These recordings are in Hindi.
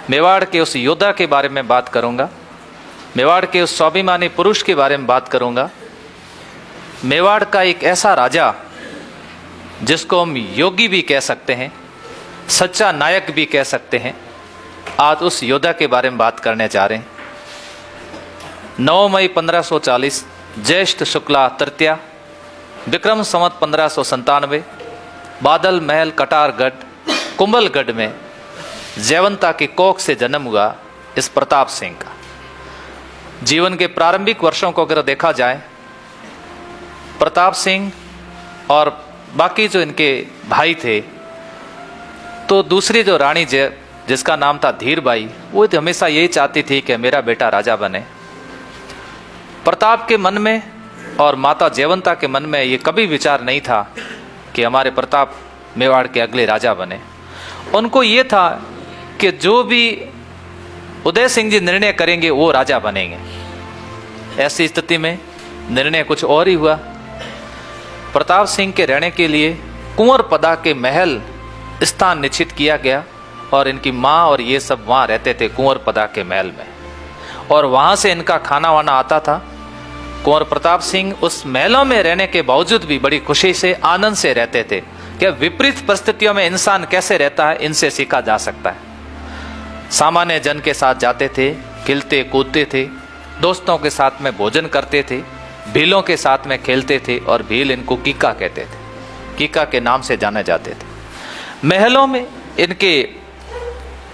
मेवाड़ के उस योद्धा के बारे में बात करूंगा, मेवाड़ के उस स्वाभिमानी पुरुष के बारे में बात करूंगा, मेवाड़ का एक ऐसा राजा जिसको हम योगी भी कह सकते हैं, सच्चा नायक भी कह सकते हैं। आज उस योद्धा के बारे में बात करने जा रहे हैं। 9 मई 1540 ज्येष्ठ शुक्ला तृतीया, विक्रम संवत 1597, बादल महल कटारगढ़ कुंभलगढ़ में जयवंता की कोख से जन्म हुआ इस प्रताप सिंह का। जीवन के प्रारंभिक वर्षों को अगर देखा जाए, प्रताप सिंह और बाकी जो इनके भाई थे, तो दूसरी जो रानी जिसका नाम था धीरबाई, वो तो हमेशा यही चाहती थी कि मेरा बेटा राजा बने। प्रताप के मन में और माता जयवंता के मन में ये कभी विचार नहीं था कि हमारे प्रताप मेवाड़ के अगले राजा बने। उनको ये था कि जो भी उदय सिंह जी निर्णय करेंगे वो राजा बनेंगे। ऐसी स्थिति में निर्णय कुछ और ही हुआ। प्रताप सिंह के रहने के लिए कुंवर पदा के महल स्थान निश्चित किया गया और इनकी माँ और ये सब वहाँ रहते थे कुंवर पदा के महल में, और वहाँ से इनका खाना वाना आता था। कुंवर प्रताप सिंह उस महलों में रहने के बावजूद भी बड़ी खुशी से आनंद से रहते थे कि विपरीत परिस्थितियों में इंसान कैसे रहता है, इनसे सीखा जा सकता है। सामान्य जन के साथ जाते थे, खेलते कूदते थे, दोस्तों के साथ में भोजन करते थे, भीलों के साथ में खेलते थे, और भील इनको कीका कहते थे, कीका के नाम से जाने जाते थे। महलों में इनके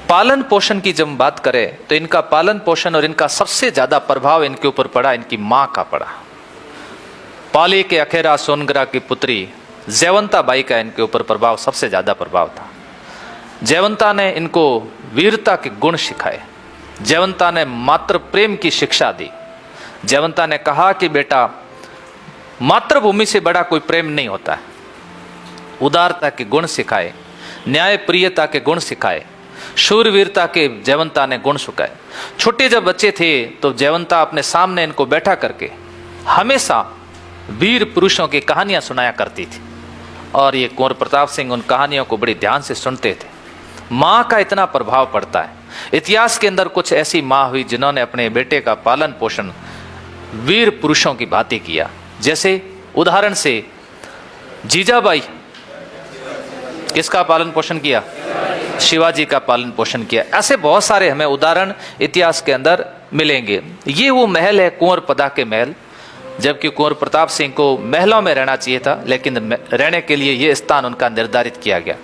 पालन पोषण की जब बात करें तो इनका पालन पोषण और इनका सबसे ज्यादा प्रभाव इनके ऊपर पड़ा, इनकी माँ का पड़ा। पाली के अखेरा सोनगरा की पुत्री जयवंता बाई का इनके ऊपर प्रभाव सबसे ज्यादा प्रभाव था। जयवंता ने इनको वीरता के गुण सिखाए, जयवंता ने मातृ प्रेम की शिक्षा दी। जयवंता ने कहा कि बेटा, मातृभूमि से बड़ा कोई प्रेम नहीं होता है। उदारता के गुण सिखाए, न्याय प्रियता के गुण सिखाए, शूरवीरता के जयवंता ने गुण सिखाए। छोटे जब बच्चे थे तो जयवंता अपने सामने इनको बैठा करके हमेशा वीर पुरुषों की कहानियां सुनाया करती थी, और ये कुंवर प्रताप सिंह उन कहानियों को बड़ी ध्यान से सुनते थे। माँ का इतना प्रभाव पड़ता है। इतिहास के अंदर कुछ ऐसी माँ हुई जिन्होंने अपने बेटे का पालन पोषण वीर पुरुषों की भांति किया। जैसे उदाहरण से जीजाबाई, किसका पालन पोषण किया? शिवाजी का पालन पोषण किया। ऐसे बहुत सारे हमें उदाहरण इतिहास के अंदर मिलेंगे। ये वो महल है कुंवर पदा के महल, जबकि कुंवर प्रताप सिंह को महलों में रहना चाहिए था, लेकिन रहने के लिए ये स्थान उनका निर्धारित किया गया।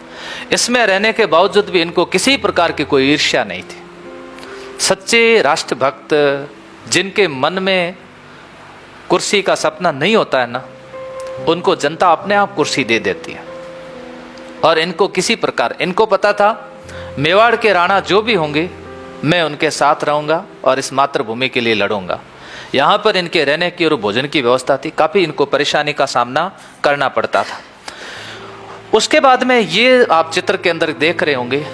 इसमें रहने के बावजूद भी इनको किसी प्रकार की कोई ईर्ष्या नहीं थी। सच्चे राष्ट्रभक्त जिनके मन में कुर्सी का सपना नहीं होता है ना, उनको जनता अपने आप कुर्सी दे देती है। और इनको किसी प्रकार, इनको पता था मेवाड़ के राणा जो भी होंगे मैं उनके साथ रहूंगा और इस मातृभूमि के लिए लड़ूंगा। यहाँ पर इनके रहने की और भोजन की व्यवस्था थी, काफी इनको परेशानी का सामना करना पड़ता था। उसके बाद में ये आप चित्र के अंदर देख रहे होंगे,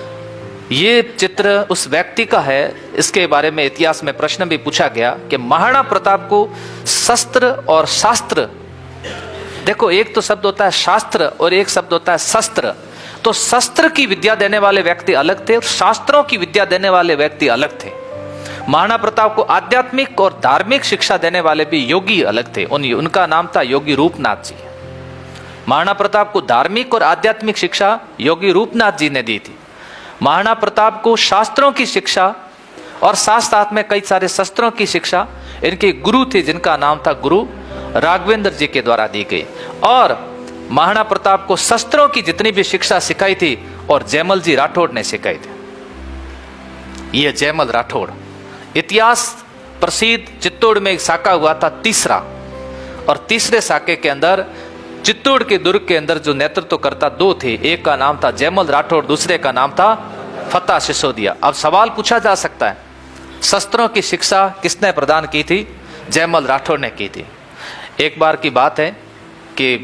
ये चित्र उस व्यक्ति का है। इसके बारे में इतिहास में प्रश्न भी पूछा गया कि महाराणा प्रताप को शस्त्र और शास्त्र, देखो एक तो शब्द होता है शास्त्र और एक शब्द होता है शस्त्र। तो शस्त्र की विद्या देने वाले व्यक्ति अलग थे और शास्त्रों की विद्या देने वाले व्यक्ति अलग थे। महाराणा प्रताप को आध्यात्मिक और धार्मिक शिक्षा देने वाले भी योगी अलग थे। उनका नाम था योगी रूपनाथ जी। महाराणा प्रताप को धार्मिक और आध्यात्मिक शिक्षा योगी रूपनाथ जी ने दी थी। महाराणा प्रताप को शास्त्रों की शिक्षा और साथ साथ में कई सारे शस्त्रों की शिक्षा इनके गुरु थे, जिनका नाम था गुरु राघवेंद्र जी के द्वारा दी गई। और महाराणा प्रताप को शस्त्रों की जितनी भी शिक्षा सिखाई थी और जयमल जी राठौड़ ने सिखाई थी। ये जयमल राठौड़ इतिहास प्रसिद्ध चित्तौड़ में एक साका हुआ था तीसरा, और तीसरे साके के अंदर चित्तौड़ के दुर्ग के अंदर जो नेतृत्व करता दो थे, एक का नाम था जयमल राठौड़, दूसरे का नाम था फतेह सिसोदिया। अब सवाल पूछा जा सकता है, शस्त्रों की शिक्षा किसने प्रदान की थी? जयमल राठौड़ ने की थी। एक बार की बात है कि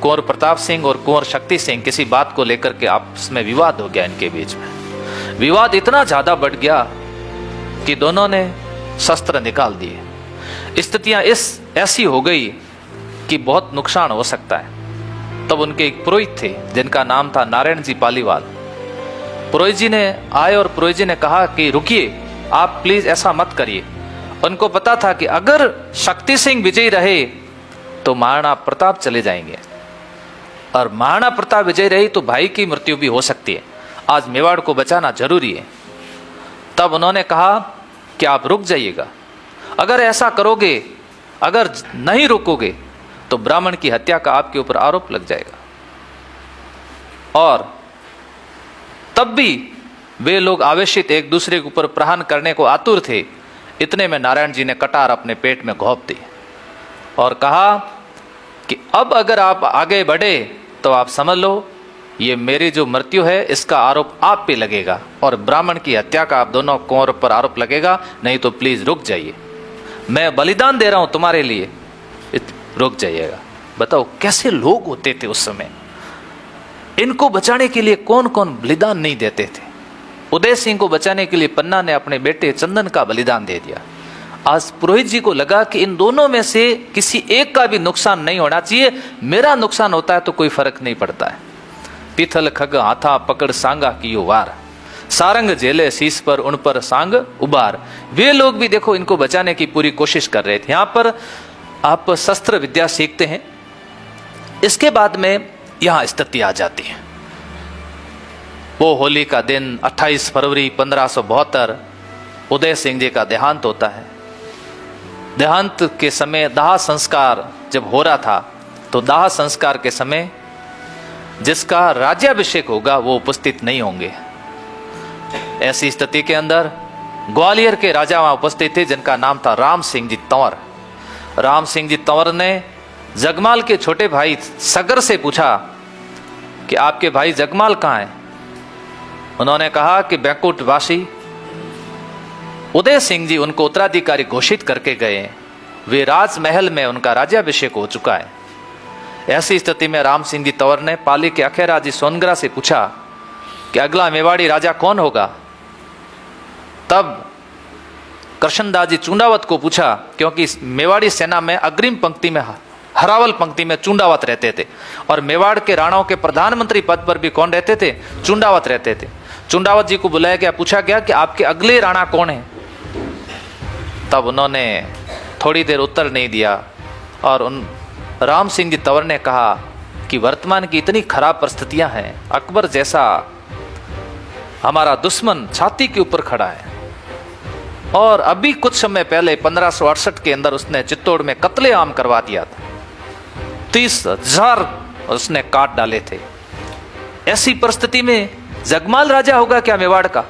कुंवर प्रताप सिंह और कुंवर शक्ति सिंह किसी बात को लेकर के आपस में विवाद हो गया। इनके बीच में विवाद इतना ज्यादा बढ़ गया कि दोनों ने शस्त्र निकाल दिए। स्थितियां ऐसी हो गई कि बहुत नुकसान हो सकता है। तब उनके एक पुरोहित थे जिनका नाम था नारायण जी पालीवाल। पुरोहित जी ने आए और पुरोहित जी ने कहा कि रुकिए, आप प्लीज ऐसा मत करिए। उनको पता था कि अगर शक्ति सिंह विजयी रहे तो महाराणा प्रताप चले जाएंगे, और महाराणा प्रताप विजयी रही तो भाई की मृत्यु भी हो सकती है। आज मेवाड़ को बचाना जरूरी है। तब उन्होंने कहा कि आप रुक जाइएगा, अगर ऐसा करोगे, अगर नहीं रुकोगे तो ब्राह्मण की हत्या का आपके ऊपर आरोप लग जाएगा। और तब भी वे लोग आवेशित एक दूसरे के ऊपर प्रहार करने को आतुर थे। इतने में नारायण जी ने कटार अपने पेट में घोंप दी और कहा कि अब अगर आप आगे बढ़े तो आप समझ लो ये मेरी जो मृत्यु है इसका आरोप आप पे लगेगा और ब्राह्मण की हत्या का आप दोनों कोर पर आरोप लगेगा, नहीं तो प्लीज रुक जाइए, मैं बलिदान दे रहा हूं तुम्हारे लिए, रुक जाइएगा। बताओ कैसे लोग होते थे उस समय। इनको बचाने के लिए कौन कौन बलिदान नहीं देते थे। उदय सिंह को बचाने के लिए पन्ना ने अपने बेटे चंदन का बलिदान दे दिया। आज पुरोहित जी को लगा कि इन दोनों में से किसी एक का भी नुकसान नहीं होना चाहिए, मेरा नुकसान होता है तो कोई फर्क नहीं पड़ता है। तिथल खग हाथा पकड़ सांगा कियो वार, सारंग झेले शीश पर उन पर सांग उबार। वे लोग भी देखो इनको बचाने की पूरी कोशिश कर रहे थे। यहां पर आप शस्त्र विद्या सीखते हैं। इसके बाद में यहां स्थिति आ जाती है। वो होली का दिन 28 फरवरी 1572 उदय सिंह जी का देहांत होता है। देहांत के समय दाह संस्कार जब हो रहा था तो दाह संस्कार के समय जिसका राज्याभिषेक होगा वो उपस्थित नहीं होंगे। ऐसी स्थिति के अंदर ग्वालियर के राजा वहां उपस्थित थे जिनका नाम था राम सिंह जी तंवर। राम सिंह जी तंवर ने जगमाल के छोटे भाई सगर से पूछा कि आपके भाई जगमाल कहाँ हैं। उन्होंने कहा कि बैकुंठवासी उदय सिंह जी उनको उत्तराधिकारी घोषित करके गए, वे राजमहल में उनका राज्याभिषेक हो चुका है। ऐसी स्थिति में राम सिंह जी तंवर ने पाली के अखेरा जी सोनगरा से पूछा कि अगला मेवाड़ी राजा कौन होगा। तब कृष्णदास जी चुंडावत को पूछा, क्योंकि मेवाड़ी सेना में अग्रिम पंक्ति में हरावल पंक्ति में चुंडावत रहते थे और मेवाड़ के राणाओं के प्रधानमंत्री पद पर भी कौन रहते थे, चुंडावत रहते थे। चुंडावत जी को बुलाया गया, पूछा गया कि आपके अगले राणा कौन है। तब उन्होंने थोड़ी देर उत्तर नहीं दिया और उन राम सिंह जी तंवर ने कहा कि वर्तमान की इतनी खराब परिस्थितियां हैं, अकबर जैसा हमारा दुश्मन छाती के ऊपर खड़ा है और अभी कुछ समय पहले 1568 के अंदर उसने चित्तौड़ में कत्लेआम करवा दिया था, 30,000 उसने काट डाले थे। ऐसी परिस्थिति में जगमाल राजा होगा क्या मेवाड़ का?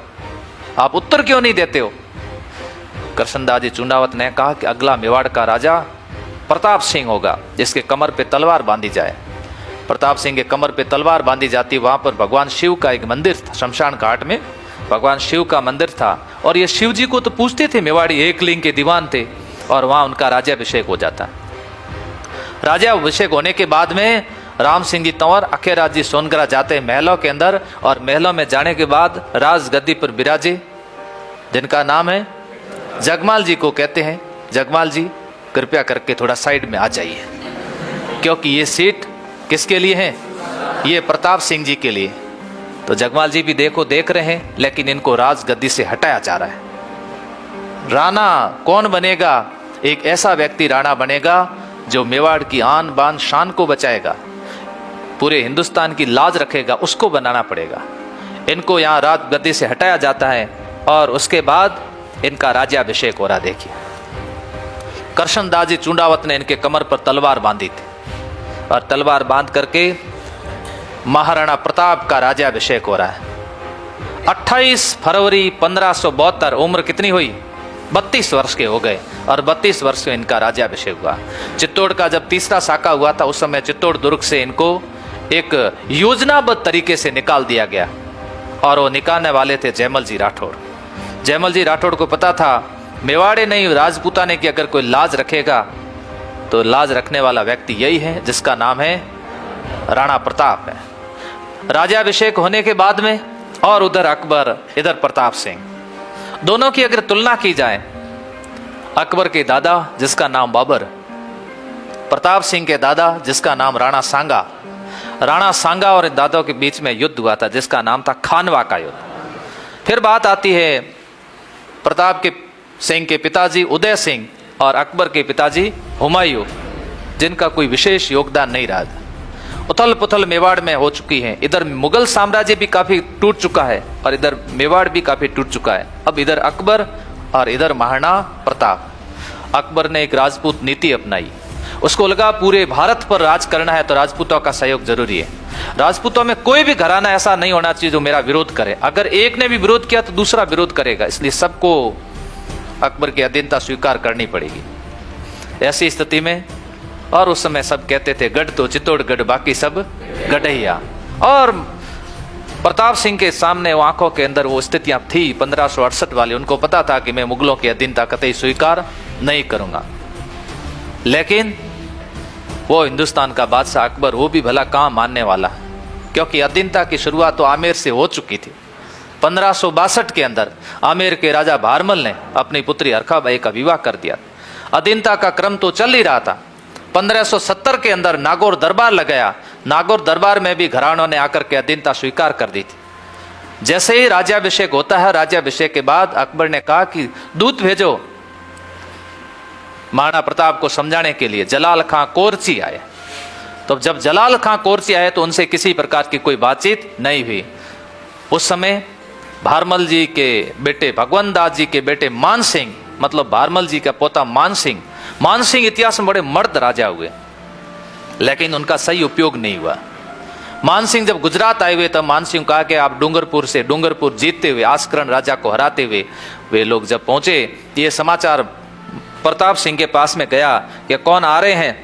आप उत्तर क्यों नहीं देते हो? कृष्णदास जी चुंडावत ने कहा कि अगला मेवाड़ का राजा प्रताप सिंह होगा जिसके कमर पे तलवार बांधी जाए। प्रताप सिंह के कमर पे तलवार बांधी जाती, वहां पर भगवान शिव का एक मंदिर था, शमशान घाट में भगवान शिव का मंदिर था और ये शिव जी को तो पूछते थे, मेवाड़ी एक लिंग के दीवान थे और वहां उनका राज्याभिषेक हो जाता। राज्याभिषेक होने के बाद में राम सिंह जी तंवर अखेराज जी सोनगरा जाते हैं महलों के अंदर और महलों में जाने के बाद राजगद्दी पर विराजे जिनका नाम है जगमाल जी को कहते हैं, जगमाल जी कृपया करके थोड़ा साइड में आ जाइए, क्योंकि ये सीट किसके लिए है? ये प्रताप सिंह जी के लिए। तो जगमाल जी भी देख रहे हैं, लेकिन इनको राजगद्दी से हटाया जा रहा है। राणा कौन बनेगा? एक ऐसा व्यक्ति राणा बनेगा जो मेवाड़ की आन बान शान को बचाएगा, पूरे हिंदुस्तान की लाज रखेगा, उसको बनाना पड़ेगा। इनको यहाँ राजगद्दी से हटाया जाता है और उसके बाद इनका राज्याभिषेक हो रहा। देखिए कृष्णदास जी चुंडावत ने इनके कमर पर तलवार बांधी थी और तलवार बांध करके महाराणा प्रताप का राज्याभिषेक हो रहा है। 28 फरवरी 1572 उम्र कितनी हुई? 32 वर्ष के हो गए और 32 वर्ष में इनका राज्याभिषेक हुआ। चित्तौड़ का जब तीसरा साका हुआ था उस समय चित्तौड़ दुर्ग से इनको एक योजनाबद्ध तरीके से निकाल दिया गया और वो निकालने वाले थे जयमल जी राठौड़। जयमल जी राठौड़ को पता था मेवाड़े नहीं राजपूताने की अगर कोई लाज रखेगा तो लाज रखने वाला व्यक्ति यही है जिसका नाम है राणा प्रताप है। राज्याभिषेक होने के बाद में और उधर अकबर इधर प्रताप सिंह, दोनों की अगर तुलना की जाए, अकबर के दादा जिसका नाम बाबर, प्रताप सिंह के दादा जिसका नाम राणा सांगा और दादों के बीच में युद्ध हुआ था जिसका नाम था खानवा का युद्ध। फिर बात आती है प्रताप के सिंह के पिताजी उदय सिंह और अकबर के पिताजी हुमायूं, जिनका कोई विशेष योगदान नहीं रहा। उथल पुथल मेवाड़ में हो चुकी है। इधर मुगल साम्राज्य भी काफी टूट चुका है और इधर मेवाड़ भी काफी टूट चुका है। अब इधर अकबर और इधर महाराणा प्रताप। अकबर ने एक राजपूत नीति अपनाई। उसको लगा पूरे भारत पर राज करना है तो राजपूतों का सहयोग जरूरी है। राजपूतों में कोई भी घराना ऐसा नहीं होना चाहिए जो मेरा विरोध करे। अगर एक ने भी विरोध किया तो दूसरा विरोध करेगा, इसलिए सबको अकबर की अधीनता स्वीकार करनी पड़ेगी। ऐसी स्थिति में, और उस समय सब कहते थे गढ़ तो चित्तौड़गढ़ बाकी सब गढ़ैया, और प्रताप सिंह के सामने वो आंखों के अंदर वो स्थितियां थी 1568 वाली। उनको पता था कि मैं मुगलों की अधीनता कतई स्वीकार नहीं करूंगा। लेकिन वो हिंदुस्तान का बादशाह अकबर, वो भी भला कहां मानने वाला, क्योंकि अधीनता की शुरुआत तो आमेर से हो चुकी थी। 1562 के अंदर आमेर के राजा भारमल ने अपनी पुत्री हरखाबाई का विवाह कर दिया। अधीनता का क्रम तो चल ही रहा था। 1570 के अंदर नागौर दरबार लगाया। नागौर दरबार में भी घरानों ने आकर के अधीनता स्वीकार कर दी थी। जैसे ही राज्याभिषेक होता है, राज्याभिषेक के बाद अकबर ने कहा कि दूत भेजो महाराणा प्रताप को समझाने के लिए। जलाल खां कोरची आए। तो जब जलाल खां कोरची आए तो उनसे किसी प्रकार की कोई बातचीत नहीं हुई। उस समय भारमल जी के बेटे भगवंत दास जी के बेटे मान सिंह, मतलब भारमल जी का पोता मान सिंह इतिहास में बड़े मर्द राजा हुए, लेकिन उनका सही उपयोग नहीं हुआ। मान सिंह जब गुजरात आए हुए तब मान सिंह कहा कि आप डूंगरपुर जीतते हुए, आस्करण राजा को हराते हुए वे लोग जब पहुंचे, ये समाचार प्रताप सिंह के पास में गया कि कौन आ रहे हैं।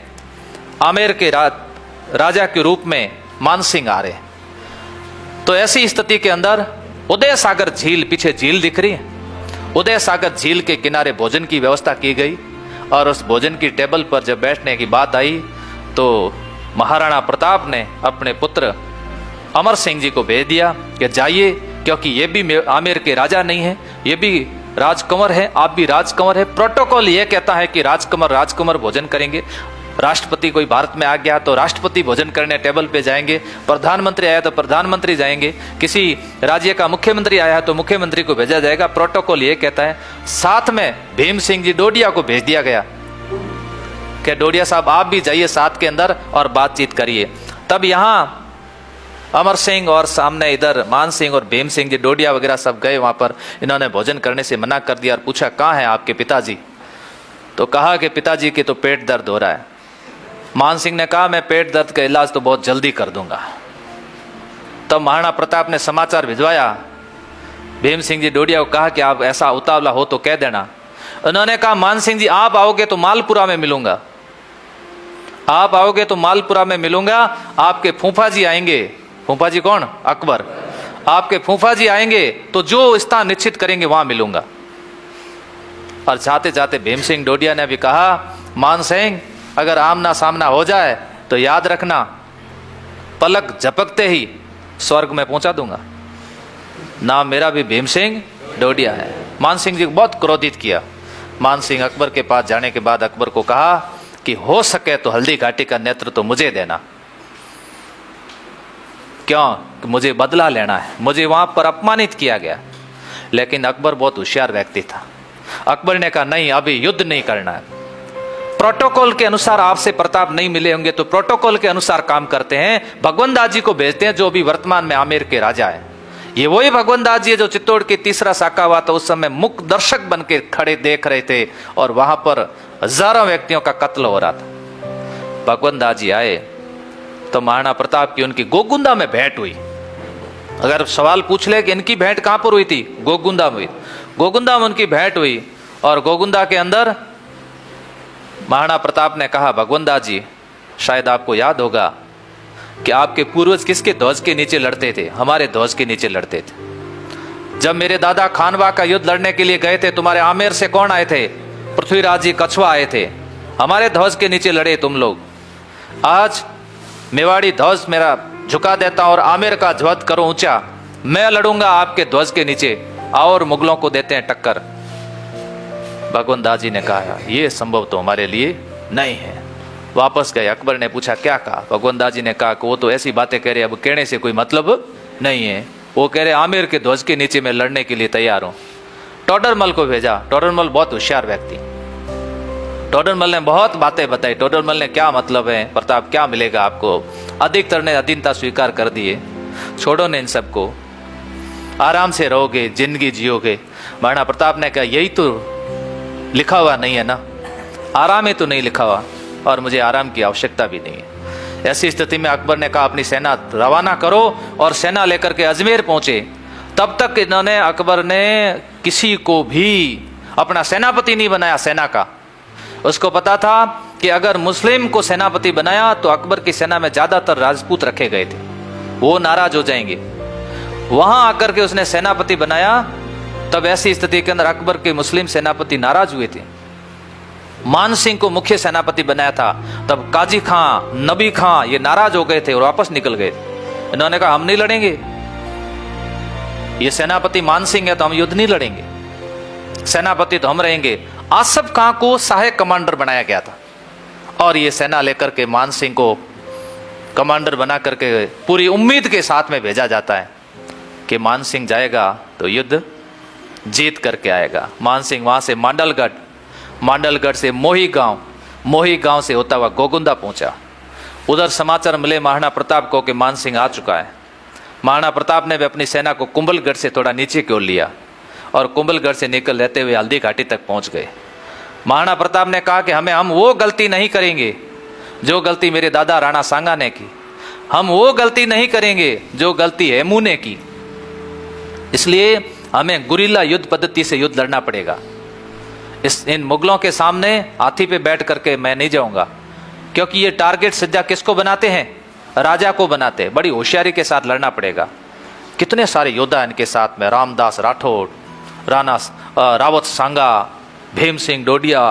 आमेर के राजा के रूप में मान सिंह आ रहे हैं। तो ऐसी स्थिति के अंदर उदय सागर झील, पीछे झील दिख रही है, उदय सागर झील के किनारे भोजन की व्यवस्था की गई। और उस भोजन की टेबल पर जब बैठने की बात आई तो महाराणा प्रताप ने अपने पुत्र अमर सिंह जी को भेज दिया कि जाइए, क्योंकि ये भी आमेर के राजा नहीं है, ये भी राजकुंवर है, आप भी राजकुंवर है। प्रोटोकॉल ये कहता है कि राजकुंवर भोजन करेंगे। राष्ट्रपति कोई भारत में आ गया तो राष्ट्रपति भोजन करने टेबल पे जाएंगे, प्रधानमंत्री आया तो प्रधानमंत्री जाएंगे, किसी राज्य का मुख्यमंत्री आया तो मुख्यमंत्री को भेजा जाएगा। प्रोटोकॉल ये कहता है। साथ में भीम सिंह जी डोडिया को भेज दिया गया कि डोडिया साहब आप भी जाइए साथ के अंदर और बातचीत करिए। तब यहाँ अमर सिंह और सामने इधर मान सिंह और भीम सिंह जी डोडिया वगैरह सब गए वहां पर। इन्होंने भोजन करने से मना कर दिया और पूछा कहाँ है आपके पिताजी। तो कहा कि पिताजी के तो पेट दर्द हो रहा है। मान सिंह ने कहा मैं पेट दर्द का इलाज तो बहुत जल्दी कर दूंगा। तब महाराणा प्रताप ने समाचार भिजवाया भीम सिंह जी डोडिया को, कहा कि आप ऐसा उतावला हो तो कह देना। उन्होंने कहा मान सिंह जी आप आओगे तो मालपुरा में मिलूंगा, आप आओगे तो मालपुरा में मिलूंगा। आपके फूफा जी आएंगे। फूफा जी कौन? अकबर। आपके फूफा जी आएंगे तो जो स्थान निश्चित करेंगे वहां मिलूंगा। और जाते जाते भीम सिंह डोडिया ने भी कहा मान सिंह अगर आमना सामना हो जाए तो याद रखना पलक झपकते ही स्वर्ग में पहुंचा दूंगा। नाम मेरा भी भीम सिंह डोडिया है। मान सिंह जी को बहुत क्रोधित किया। मान सिंह अकबर के पास जाने के बाद अकबर को कहा कि हो सके तो हल्दी घाटी का नेतृत्व तो मुझे देना। क्यों? कि मुझे बदला लेना है, मुझे वहां पर अपमानित किया गया। लेकिन अकबर बहुत होशियार व्यक्ति था। अकबर ने कहा नहीं, अभी युद्ध नहीं करना है। प्रोटोकॉल के अनुसार आपसे प्रताप नहीं मिले होंगे तो प्रोटोकॉल के अनुसार काम करते हैं। भगवंत दास जी को भेजते हैं जो अभी वर्तमान में आमेर के राजा है। ये वही भगवंत दास जी है जो चित्तौड़ की तीसरा शाखा हुआ था उस समय मुख्य दर्शक बन के खड़े देख रहे थे और वहां पर हजारों व्यक्तियों का कत्ल हो रहा था। भगवंत दास जी आए तो महाराणा प्रताप की उनकी गोगुंदा में भेंट हुई। अगर सवाल पूछ ले कि इनकी भेंट कहां पर हुई थी, गोगुंदा में। गोगुंदा में उनकी भेंट हुई और गोगुंदा के अंदर महाराणा प्रताप ने कहा भगवंत दास जी शायद आपको याद होगा कि आपके पूर्वज किसके ध्वज के नीचे लड़ते थे? हमारे ध्वज के नीचे लड़ते थे। जब मेरे दादा खानवा का युद्ध लड़ने के लिए गए थे तुम्हारे आमेर से कौन आए थे? पृथ्वीराज जी कछुआ आए थे, हमारे ध्वज के नीचे लड़े तुम लोग। आज मेवाड़ी ध्वज मेरा झुका देता और आमेर का ध्वज करो ऊंचा, मैं लड़ूंगा आपके ध्वज के नीचे और मुगलों को देते हैं टक्कर। भगवंत दास जी ने कहा यह संभव तो हमारे लिए नहीं है। वापस गए। अकबर ने पूछा क्या कहा? भगवंत दास जी ने कहा कि वो तो ऐसी बातें कह रहे, अब कहने से कोई मतलब नहीं है। वो कह रहे आमिर के ध्वज के नीचे मैं लड़ने के लिए तैयार हूं। टोडरमल को भेजा। टोडरमल बहुत होशियार व्यक्ति। टोडरमल ने बहुत बातें बताई। टोडरमल ने क्या मतलब है प्रताप, क्या मिलेगा आपको? अधिकतर ने अधीनता स्वीकार कर दिए। छोड़ो ने इन सबको, आराम से रहोगे, जिंदगी जियोगे। महाराणा प्रताप ने कहा यही तो लिखा हुआ नहीं है ना, आराम ही तो नहीं लिखा हुआ, और मुझे आराम की आवश्यकता भी नहीं है। ऐसी स्थिति में अकबर ने कहा अपनी सेना रवाना करो, और सेना लेकर के अजमेर पहुंचे। तब तक इन्होंने, अकबर ने किसी को भी अपना सेनापति नहीं बनाया सेना का। उसको पता था कि अगर मुस्लिम को सेनापति बनाया तो अकबर की सेना में ज्यादातर राजपूत रखे गए थे, वो नाराज हो जाएंगे। वहां आकर के उसने सेनापति बनाया। तब ऐसी स्थिति के अंदर अकबर के मुस्लिम सेनापति नाराज हुए थे। मान सिंह को मुख्य सेनापति बनाया था, तब काजी खां, नबी खां ये नाराज हो गए थे और वापस निकल गए थे। इन्होंने कहा हम नहीं लड़ेंगे, ये सेनापति मान सिंह है तो हम युद्ध नहीं लड़ेंगे, सेनापति तो हम रहेंगे। आसफ खां को सहायक कमांडर बनाया गया था, और ये सेना लेकर के मान सिंह को कमांडर बना करके पूरी उम्मीद के साथ में भेजा जाता है कि मान सिंह जाएगा तो युद्ध जीत करके आएगा। मान सिंह वहां से मांडलगढ़, मांडलगढ़ से मोही गांव से होता हुआ गोगुंदा पहुंचा। उधर समाचार मिले महाराणा प्रताप को कि मान सिंह आ चुका है। महाराणा प्रताप ने भी अपनी सेना को कुंभलगढ़ से थोड़ा नीचे की ओर लिया, और कुंभलगढ़ से निकल रहते हुए हल्दी घाटी तक पहुंच गए। महाराणा प्रताप ने कहा कि हम वो गलती नहीं करेंगे जो गलती मेरे दादा राणा सांगा ने की, हम वो गलती नहीं करेंगे जो गलती हेमू ने की। इसलिए हमें गुरिल्ला युद्ध पद्धति से युद्ध लड़ना पड़ेगा। इन मुगलों के सामने हाथी पे बैठ करके मैं नहीं जाऊंगा, क्योंकि ये टारगेट सीधा किसको बनाते हैं? राजा को बनाते हैं। बड़ी होशियारी के साथ लड़ना पड़ेगा। कितने सारे योद्धा इनके साथ में, रामदास राठौड़, रावत सांगा, भीम सिंह डोडिया,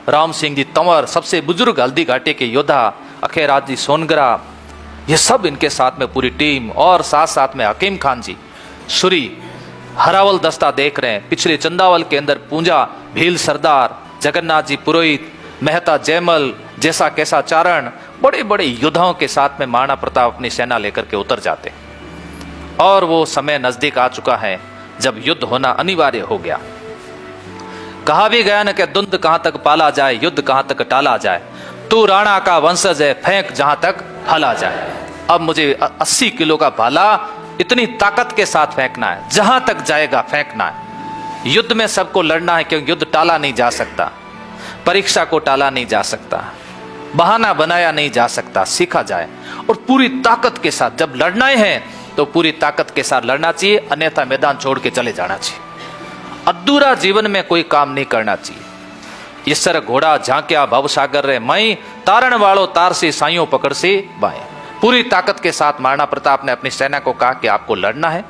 राम सिंह जी तंवर, सबसे बुजुर्ग हल्दी घाटी के योद्धा, अखेराज जी सोनगरा, ये सब इनके साथ में पूरी टीम, और साथ साथ में हकीम खान जी सुरी, हरावल दस्ता देख रहे हैं। पिछले चंदावल के अंदर पूंजा भील सरदार, जगन्नाथ जी पुरोहित, मेहता जयमल जैसा कैसा चारण, बड़े बड़े योद्धाओं के साथ में महाराणा प्रताप अपनी सेना लेकर के उतर जाते। और वो समय नजदीक आ चुका है जब युद्ध होना अनिवार्य हो गया। कहा भी गया न कि दुंद कहां तक पाला जाए, युद्ध कहां तक टाला जाए, तू राणा का वंशज है, फेंक जहां तक हला जाए। अब मुझे 80 किलो का भाला इतनी ताकत के साथ फेंकना है, जहां तक जाएगा फेंकना है। युद्ध में सबको लड़ना है, क्योंकि युद्ध टाला नहीं जा सकता, परीक्षा को टाला नहीं जा सकता, बहाना बनाया नहीं जा सकता, सीखा जाए। और पूरी ताकत के साथ जब लड़ना है तो पूरी ताकत के साथ लड़ना चाहिए, अन्यथा मैदान छोड़ के चले जाना चाहिए। अधूरा जीवन में कोई काम नहीं करना चाहिए। इस तरह घोड़ा झांक्या भवसागर रे मई, तारण वालो तार से साइयों पकड़ से बाएं। पूरी ताकत के साथ महाराणा प्रताप ने अपनी सेना को कहा कि आपको लड़ना है,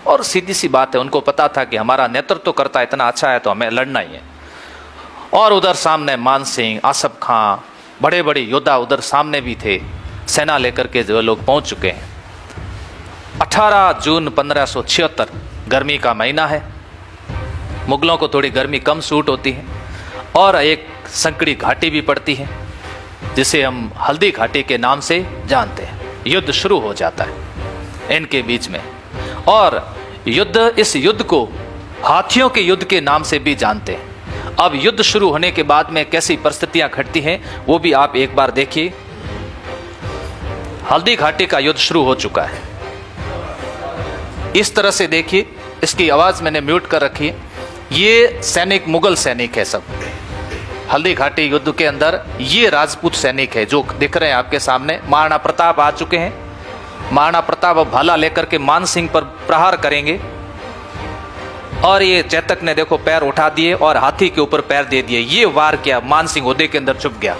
और सीधी सी बात है, उनको पता था कि हमारा नेतृत्व करता इतना अच्छा है तो हमें लड़ना ही है। और उधर सामने मान सिंह, आसफ खां, बड़े बड़े योद्धा उधर सामने भी थे, सेना लेकर के जो लोग पहुंच चुके हैं। 18 जून 1576, गर्मी का महीना है। मुगलों को थोड़ी गर्मी कम सूट होती है, और एक संकड़ी घाटी भी पड़ती है जिसे हम हल्दी घाटी के नाम से जानते हैं। युद्ध शुरू हो जाता है इनके बीच में, और इस युद्ध को हाथियों के युद्ध के नाम से भी जानते हैं। अब युद्ध शुरू होने के बाद में कैसी परिस्थितियां घटती हैं वो भी आप एक बार देखिए। हल्दी घाटी का युद्ध शुरू हो चुका है। इस तरह से देखिए, इसकी आवाज मैंने म्यूट कर रखी है। ये सैनिक मुगल सैनिक है सब। हल्दी घाटी युद्ध के अंदर ये राजपूत सैनिक है जो दिख रहे हैं आपके सामने। महाराणा प्रताप आ चुके हैं। महाराणा प्रताप अब भाला लेकर के मान सिंह पर प्रहार करेंगे, और ये चेतक ने देखो पैर उठा दिए और हाथी के ऊपर पैर दे दिए। ये वार किया, मान सिंह ओहदे के अंदर छुप गया।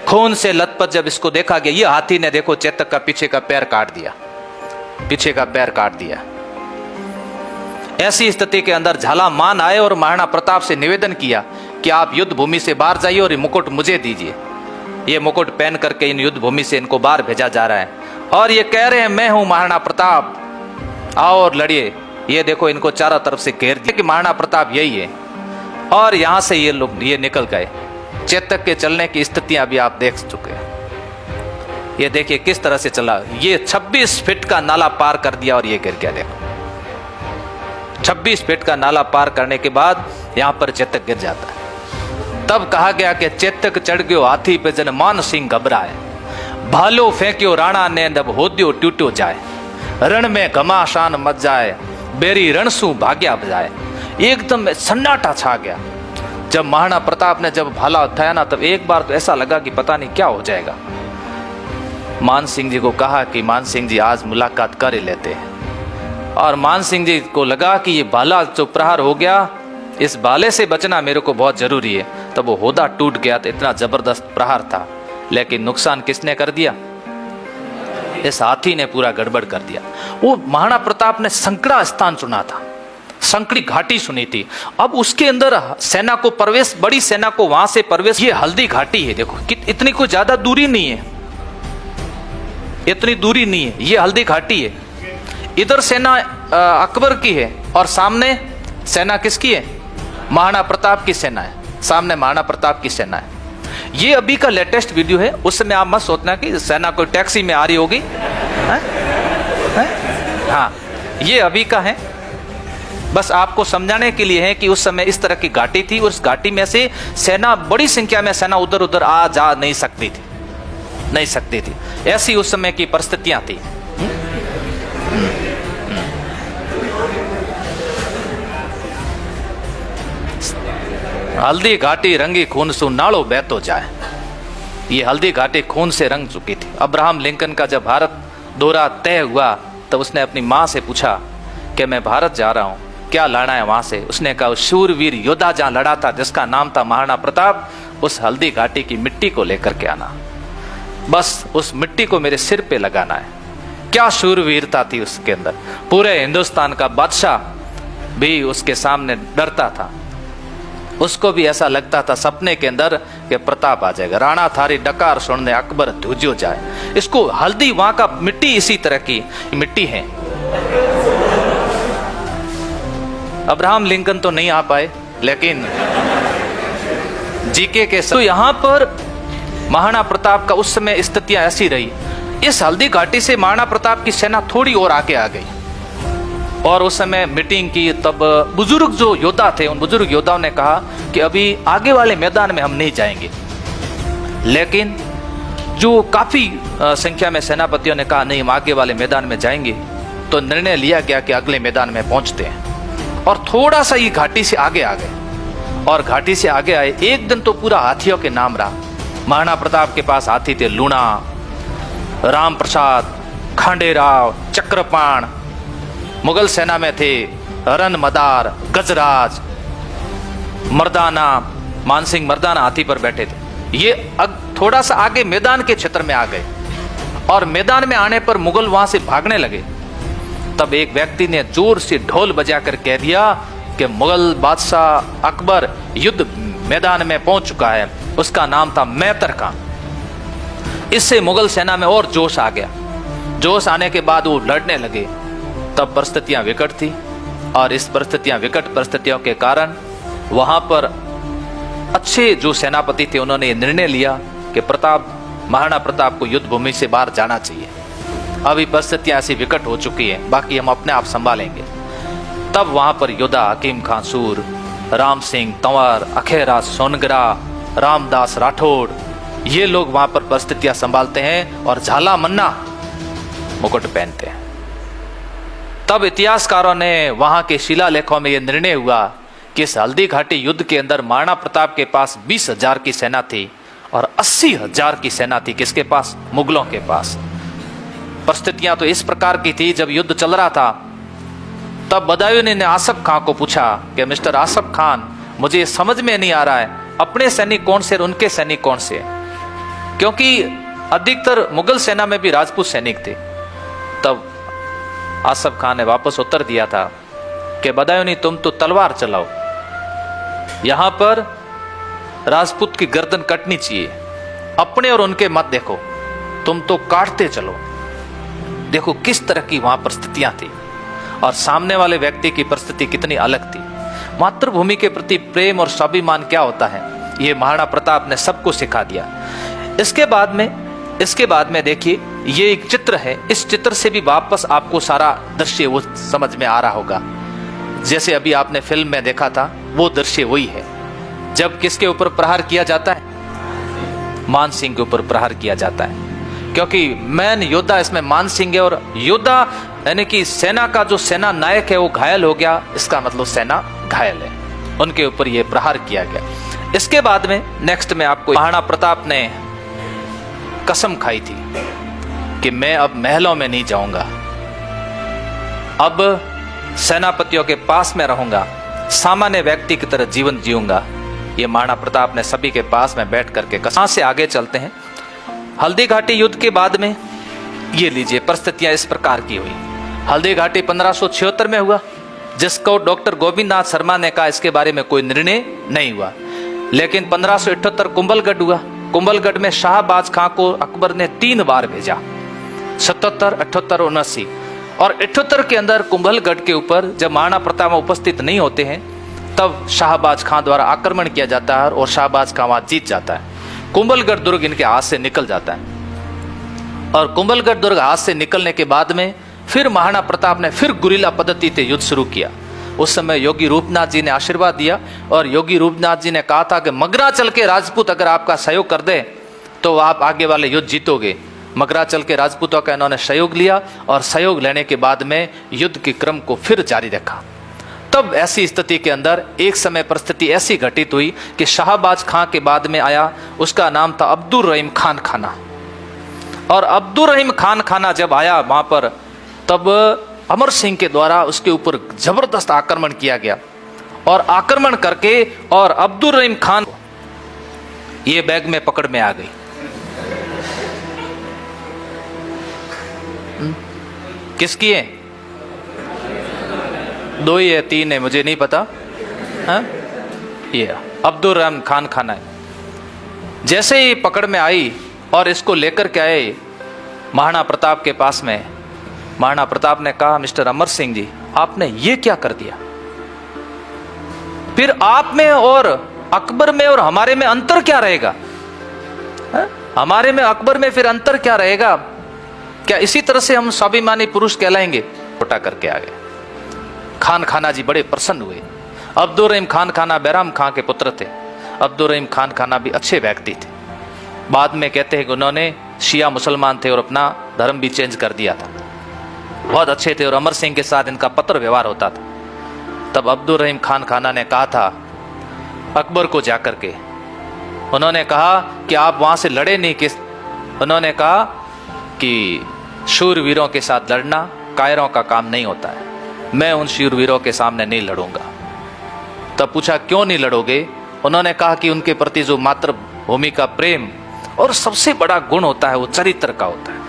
खून से लथपथ जब इसको देखा गया, ये हाथी ने देखो चेतक का पीछे का पैर काट दिया, पीछे का पैर काट दिया। ऐसी स्थिति के अंदर झाला मान आए और महाराणा प्रताप से निवेदन किया कि आप युद्ध भूमि से बाहर जाइए और ये मुकुट मुझे दीजिए। ये मुकुट पहन करके इन युद्ध भूमि से इनको बाहर भेजा जा रहा है, और ये कह रहे हैं मैं हूं महाराणा प्रताप, आओ और लड़िए। ये देखो इनको चारों तरफ से घेर दिया कि महाराणा प्रताप यही है, और यहां से ये लोग ये निकल गए। चेतक के चलने की स्थितियां भी आप देख चुके हैं। ये देखिए किस तरह से चला, ये 26 फीट का नाला पार कर दिया और ये गिर गया। देखो 26 फीट का नाला पार करने के बाद यहां पर चेतक गिर जाता है। तब कहा गया कि चेतक चढ़ गयो हाथी पे जन मान सिंह घबराए, भालो फेंक्यो राणा ने जब होद्यो टूट्यो जाए, रण में घमासान मच जाए, बेरी रणसू भाग्या बजाए। एकदम सन्नाटा छा गया। जब महाराणा प्रताप ने जब भाला उठाया ना, तब एक बार तो ऐसा लगा कि पता नहीं क्या हो जाएगा। मान सिंह जी को कहा कि मान सिंह जी आज मुलाकात कर ही लेते हैं। और मान सिंह जी को लगा कि ये भाला जो प्रहार हो गया, इस भाले से बचना मेरे को बहुत जरूरी है। तब वो होदा टूट गया, तो इतना जबरदस्त प्रहार था, लेकिन नुकसान किसने कर दिया? इस हाथी ने पूरा गड़बड़ कर दिया। वो महाराणा प्रताप ने संकड़ा स्थान चुना था, संकड़ी घाटी सुनी थी। अब उसके अंदर सेना को प्रवेश, बड़ी सेना को वहां से प्रवेश, ये हल्दी घाटी है। देखो इतनी कोई ज्यादा दूरी नहीं है, इतनी दूरी नहीं है, ये हल्दी घाटी है। इधर सेना अकबर की है और सामने सेना किसकी है? महाराणा प्रताप की सेना है। सामने महाराणा प्रताप की सेना है। ये अभी का लेटेस्ट वीडियो है, उस समय आप मत सोचना कि सेना कोई टैक्सी में आ रही होगी। हाँ, ये अभी का है, बस आपको समझाने के लिए है कि उस समय इस तरह की घाटी थी। उस घाटी में से सेना, बड़ी संख्या में सेना उधर उधर आ जा नहीं सकती थी, नहीं सकती थी। ऐसी उस समय की परिस्थितियां थी। हल्दी घाटी रंगी खून सु नालो बहतो जाए। ये हल्दी घाटी खून से रंग चुकी थी। अब्राहम लिंकन का जब भारत दौरा तय हुआ, तब उसने अपनी माँ से पूछा कि मैं भारत जा रहा हूँ, क्या लाना है वहां से? उसने कहा शूरवीर योद्धा जहां लड़ा था, जिसका नाम था महाराणा प्रताप, उस हल्दी घाटी की मिट्टी को लेकर के आना। बस उस मिट्टी को मेरे सिर पे लगाना है। क्या शूरवीरता थी उसके अंदर। पूरे हिंदुस्तान का बादशाह भी उसके सामने डरता था। उसको भी ऐसा लगता था सपने के अंदर कि प्रताप आ जाएगा। राणा थारी डकार सुनने अकबर धुज्यो जाए। इसको हल्दी, वहां का मिट्टी इसी तरह की मिट्टी है। अब्राहम लिंकन तो नहीं आ पाए, लेकिन जीके के तो यहां पर महाराणा प्रताप का उस समय स्थितियां ऐसी रही। इस हल्दी घाटी से महाराणा प्रताप की सेना थोड़ी और आगे आ गई और उस समय मीटिंग की। तब बुजुर्ग जो योद्धा थे, उन बुजुर्ग योद्धाओं ने कहा कि अभी आगे वाले मैदान में हम नहीं जाएंगे। लेकिन जो काफी संख्या में सेनापतियों ने कहा नहीं, हम आगे वाले मैदान में जाएंगे। तो निर्णय लिया गया कि अगले मैदान में पहुंचते हैं और थोड़ा सा ये घाटी से आगे आ गए। और घाटी से आगे आए, एक दिन तो पूरा हाथियों के नाम रहा। महाराणा प्रताप के पास हाथी थे लूणा, राम प्रसाद, खांडेराव, चक्रपाण। मुगल सेना में थे रन मदार, गजराज, मर्दाना। मानसिंह मर्दाना हाथी पर बैठे थे। ये थोड़ा सा आगे मैदान के क्षेत्र में आ गए और मैदान में आने पर मुगल वहां से भागने लगे। तब एक व्यक्ति ने जोर से ढोल बजाकर कह दिया कि मुगल बादशाह अकबर युद्ध मैदान में पहुंच चुका है। उसका नाम था मैतर खां। इससे मुगल सेना में और जोश आ गया। जोश आने के बाद वो लड़ने लगे। तब परिस्थितियां विकट थी और इस विकट परिस्थितियों के कारण वहां पर अच्छे जो सेनापति थे, उन्होंने ये निर्णय लिया कि महाराणा प्रताप को युद्ध भूमि से बाहर जाना चाहिए। अभी परिस्थितियां ऐसी विकट हो चुकी है, बाकी हम अपने आप संभालेंगे। तब वहां पर योद्धा हकीम खां सूर, राम सिंह तंवर, अखेरा सोनगरा, रामदास राठौड़, ये लोग वहां पर परिस्थितियां संभालते हैं और झाला मन्ना मुकुट पहनते हैं। तब इतिहासकारों ने वहां के शिलालेखों में यह निर्णय हुआ कि इस हल्दी घाटी युद्ध के अंदर महाराणा प्रताप के पास 20,000 की सेना थी और 80,000 की सेना थी किसके पास? मुगलों के पास। परिस्थितियां तो इस प्रकार की थी, जब युद्ध चल रहा था तब बदायूं ने आसफ खां को पूछा कि मिस्टर आसफ खान, मुझे समझ में नहीं आ रहा है अपने सैनिक कौन से और उनके सैनिक कौन से, क्योंकि अधिकतर मुगल सेना में भी राजपूत सैनिक थे। तब आसफ खान ने वापस उत्तर दिया था कि बदायूं, तुम तो तलवार चलाओ, यहां पर राजपूत की गर्दन कटनी चाहिए, अपने और उनके मत देखो, तुम तो काटते चलो। देखो किस तरह की वहां परिस्थितियां थी और सामने वाले व्यक्ति की परिस्थिति कितनी अलग थी। मातृभूमि के प्रति प्रेम और स्वाभिमान क्या होता है, ये महाराणा प्रताप ने सबको सिखा दिया। इसके बाद में इसके बाद में देखिए, ये एक चित्र है, इस चित्र से भी वापस आपको सारा दृश्य वो समझ में आ रहा होगा। जैसे अभी आपने फिल्म में देखा था, वो दृश्य वही है। जब किसके ऊपर प्रहार किया जाता है? मान सिंह के ऊपर प्रहार किया जाता है, क्योंकि मैन योद्धा इसमें मान सिंह है, और योद्धा यानी कि सेना का जो सेना नायक है वो घायल हो गया, इसका मतलब सेना घायल है, उनके ऊपर ये प्रहार किया गया। इसके बाद में नेक्स्ट में आपको, महाराणा प्रताप ने कसम खाई थी कि मैं अब महलों में नहीं जाऊंगा, अब सेनापतियों के पास में रहूंगा, सामान्य व्यक्ति की तरह जीवन जीऊंगा। ये महाराणा प्रताप ने सभी के पास में बैठ करके कसम से आगे चलते हैं। हल्दी घाटी युद्ध के बाद में ये लीजिए परिस्थितियां इस प्रकार की हुई। हल्दी घाटी 1576 में हुआ, जिसको डॉक्टर गोविंद नाथ शर्मा ने कहा इसके बारे में कोई निर्णय नहीं हुआ। लेकिन 1578 कुंभलगढ़ हुआ। कुंभलगढ़ में शाहबाज खां को अकबर ने 3 बार भेजा, 77, 78 और 79। और 78 के अंदर कुंभलगढ़ के ऊपर जब महाराणा प्रताप उपस्थित नहीं होते हैं, तब शाहबाज खां द्वारा आक्रमण किया जाता है और शाहबाज खां वहां जीत जाता है। कुंभलगढ़ दुर्ग इनके हाथ से निकल जाता है, और कुंभलगढ़ दुर्ग हाथ से निकलने के बाद में फिर महाराणा प्रताप ने फिर गुरिल्ला पद्धति से युद्ध शुरू किया। उस समय योगी रूपनाथ जी ने आशीर्वाद दिया, और योगी रूपनाथ जी ने कहा था कि मगराचल के राजपूत अगर आपका सहयोग कर दे तो आप आगे वाले युद्ध जीतोगे। मगराचल के राजपूतों का इन्होंने सहयोग लिया, और सहयोग लेने के बाद में युद्ध के क्रम को फिर जारी रखा। तब ऐसी स्थिति के अंदर एक समय परिस्थिति ऐसी घटित हुई कि शाहबाज खां के बाद में आया, उसका नाम था अब्दुल रहीम खान खाना। और अब्दुल रहीम खान खाना जब आया वहां पर, तब अमर सिंह के द्वारा उसके ऊपर जबरदस्त आक्रमण किया गया, और आक्रमण करके और अब्दुल रहीम खान ये बैग में पकड़ में आ गई। किसकी है? 2 ही है, 3 है, मुझे नहीं पता। हाँ? ये अब्दुल रहीम खान खाना है। जैसे ही पकड़ में आई और इसको लेकर के आए महाराणा प्रताप के पास में, महाराणा प्रताप ने कहा, मिस्टर अमर सिंह जी, आपने ये क्या कर दिया? फिर आप में और अकबर में और हमारे में अंतर क्या रहेगा? है? हमारे में अकबर में फिर अंतर क्या रहेगा? क्या इसी तरह से हम स्वाभिमानी पुरुष कहलाएंगे? छोटा करके आ गए। खान खाना जी बड़े प्रसन्न हुए। अब्दुल रहीम खान खाना बैराम खां के पुत्र थे। अब्दुल रहीम खान खाना भी अच्छे व्यक्ति थे। बाद में कहते हैं कि उन्होंने शिया मुसलमान थे और अपना धर्म भी चेंज कर दिया था। बहुत अच्छे थे, और अमर सिंह के साथ इनका पत्र व्यवहार होता था। तब अब्दुल रहीम खान खाना ने कहा था अकबर को जाकर के, उन्होंने कहा कि आप वहां से लड़े नहीं, किस उन्होंने कहा कि शूरवीरों के साथ लड़ना कायरों का काम नहीं होता है, मैं उन शूरवीरों के सामने नहीं लड़ूंगा। तब पूछा क्यों नहीं लड़ोगे? उन्होंने कहा कि उनके प्रति जो मातृभूमि का प्रेम और सबसे बड़ा गुण होता है वो चरित्र का होता है।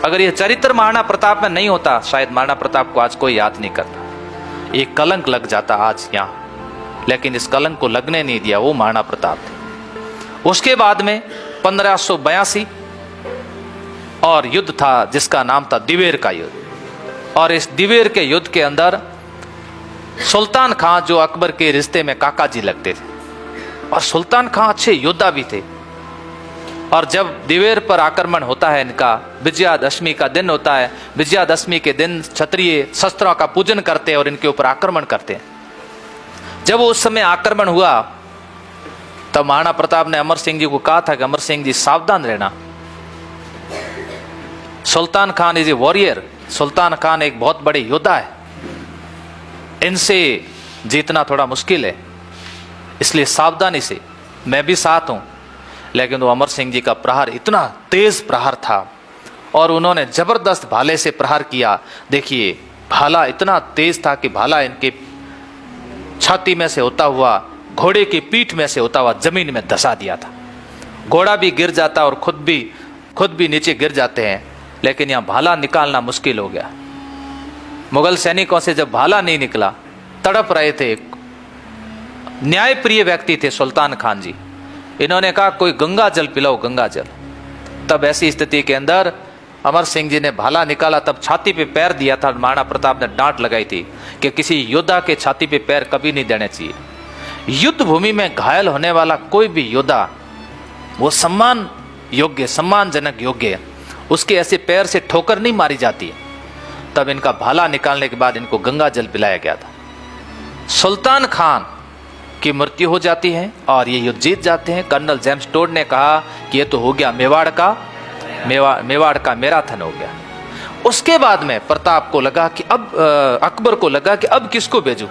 अगर ये चरित्र महाराणा प्रताप में नहीं होता, शायद महाराणा प्रताप को आज कोई याद नहीं करता। ये कलंक लग जाता आज यहाँ, लेकिन इस कलंक को लगने नहीं दिया, वो महाराणा प्रताप थे। उसके बाद में 1582 और युद्ध था जिसका नाम था दिवेर का युद्ध। और इस दिवेर के युद्ध के अंदर सुल्तान खां जो अकबर के रिश्ते में काका जी लगते थे, और सुल्तान खां अच्छे योद्धा भी थे। और जब दिवेर पर आक्रमण होता है, इनका विजयादशमी का दिन होता है, विजयादशमी के दिन क्षत्रिय शस्त्रों का पूजन करते हैं और इनके ऊपर आक्रमण करते हैं। जब उस समय आक्रमण हुआ, तब महाराणा प्रताप ने अमर सिंह जी को कहा था कि अमर सिंह जी सावधान रहना, Sultan Khan is a warrior, Sultan Khan एक बहुत बड़े योद्धा है, इनसे जीतना थोड़ा मुश्किल है, इसलिए सावधानी से। मैं भी साथ हूं। लेकिन वो अमर सिंह जी का प्रहार इतना तेज प्रहार था, और उन्होंने जबरदस्त भाले से प्रहार किया। देखिए भाला इतना तेज था कि भाला इनके छाती में से होता हुआ, घोड़े की पीठ में से होता हुआ जमीन में धसा दिया था। घोड़ा भी गिर जाता और खुद भी नीचे गिर जाते हैं, लेकिन यहाँ भाला निकालना मुश्किल हो गया। मुगल सैनिकों से जब भाला नहीं निकला, तड़प रहे थे। न्यायप्रिय व्यक्ति थे सुल्तान खान जी, इन्होंने कहा कोई गंगा जल पिलाओ, गंगा जल। तब ऐसी स्थिति के अंदर अमर सिंह जी ने भाला निकाला, तब छाती पे पैर दिया था। महाराणा प्रताप ने डांट लगाई थी कि किसी योद्धा के छाती पे पैर कभी नहीं देने चाहिए। युद्ध भूमि में घायल होने वाला कोई भी योद्धा वो सम्मान योग्य, सम्मानजनक योग्य, उसके ऐसे पैर से ठोकर नहीं मारी जाती है। तब इनका भाला निकालने के बाद इनको गंगा जल पिलाया गया था। सुल्तान खान की मृत्यु हो जाती है और ये युद्ध जीत जाते हैं। कर्नल जेम्स टोड ने कहा कि ये तो हो गया मेवाड़ का मैराथन हो गया। उसके बाद में प्रताप को लगा कि अब अकबर को लगा कि अब किसको भेजूं।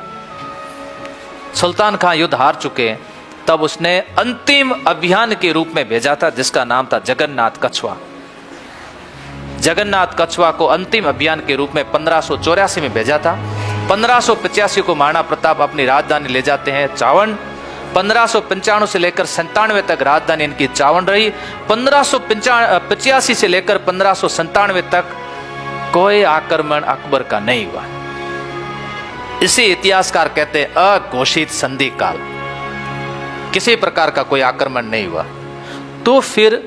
सुल्तान खान युद्ध हार चुके हैं। तब उसने अंतिम अभियान के रूप में भेजा था जिसका नाम था जगन्नाथ कछुआ। जगन्नाथ कछुआ को अंतिम अभियान के रूप में 1584 में भेजा था। 1585 को महाराणा प्रताप अपनी राजधानी ले जाते हैं चावंड। 1595 से लेकर 97 तक राजधानी इनकी चावंड रही। 1585 से लेकर 1597 तक कोई आक्रमण अकबर का नहीं हुआ। इसे इतिहासकार कहते हैं अघोषित संधि काल, किसी प्रकार का कोई आक्रमण नहीं हुआ। तो फिर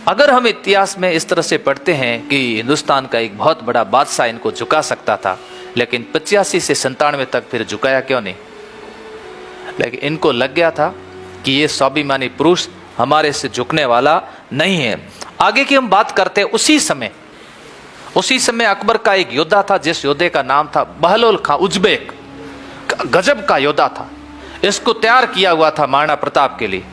अगर हम इतिहास में इस तरह से पढ़ते हैं कि हिंदुस्तान का एक बहुत बड़ा बादशाह इनको झुका सकता था, लेकिन 85 से 97 तक फिर झुकाया क्यों नहीं? लेकिन इनको लग गया था कि ये स्वाभिमानी पुरुष हमारे से झुकने वाला नहीं है। आगे की हम बात करते हैं। उसी समय अकबर का एक योद्धा था जिस योद्धे का नाम था बहलोल खां उज्बेक। गजब का योद्धा था। इसको तैयार किया हुआ था महाराणा प्रताप के लिए।